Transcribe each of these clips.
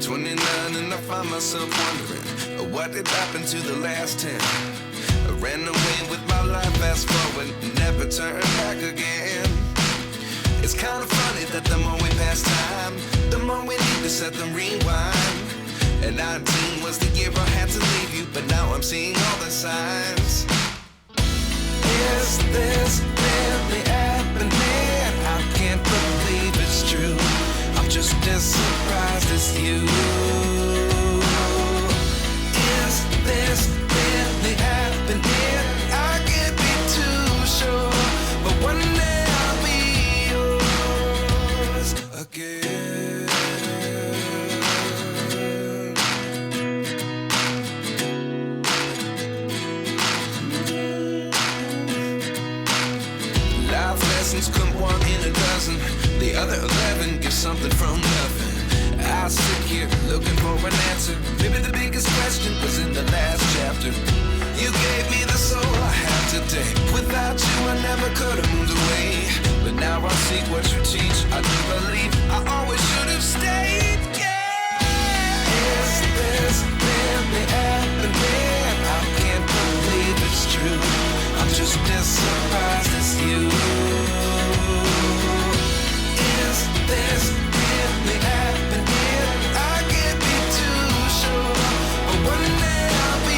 29 and I find myself wondering, what did happen to the last 10? I ran away with my life, fast forward, never turn back again. It's kind of funny that the more we pass time, the more we need to set them rewind. And 19 was the year I had to leave you, but now I'm seeing all the signs. Is this really happening? I can't believe it's true. I'm just as surprised as you. Is this really happening? I can't be too sure, but one day I'll be yours again. Life lessons come one in a dozen. The other 11 get something from nothing. I sit here looking for an answer. Maybe the biggest question was in the last chapter. You gave me the soul I have today. Without you I never could have moved away. But now I see what you teach. I do believe I always should have stayed. Yeah. Is this really happening? I can't believe it's true. I'm just as surprised as you. Is this really happening? I can't be too sure, but one day I'll be.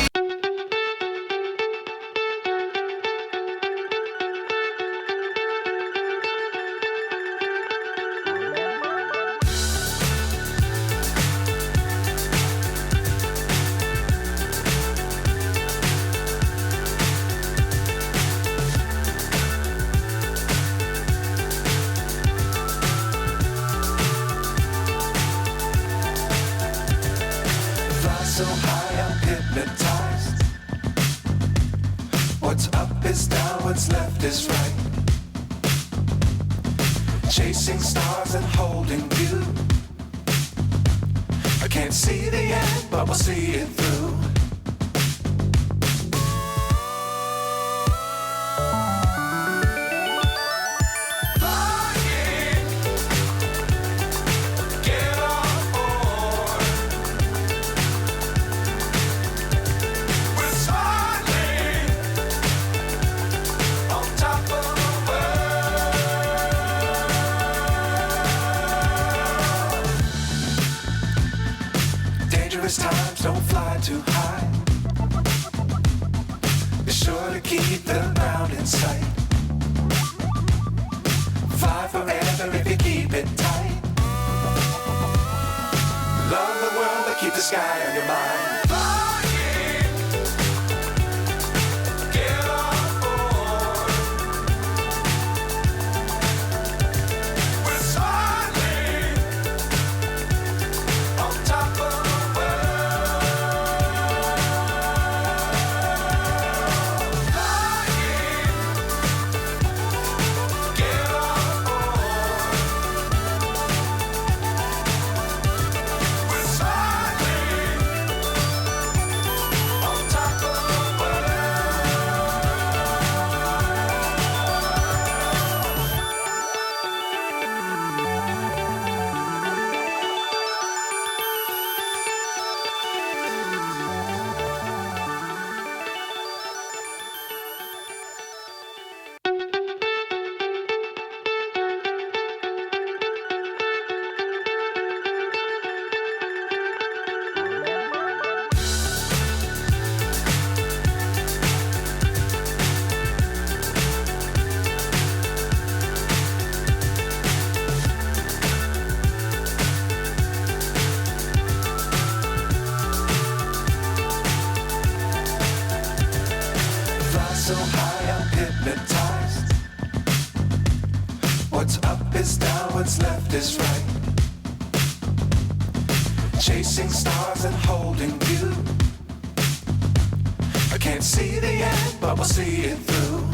So high I'm hypnotized. What's up is down, what's left is right. Chasing stars and holding you. I can't see the end, but we'll see it through. Times don't fly too high. Be sure to keep the ground in sight. Fly forever if you keep it tight. Love the world but keep the sky on your mind. So high I'm hypnotized. What's up is down, what's left is right. Chasing stars and holding you. I can't see the end, but we'll see it through.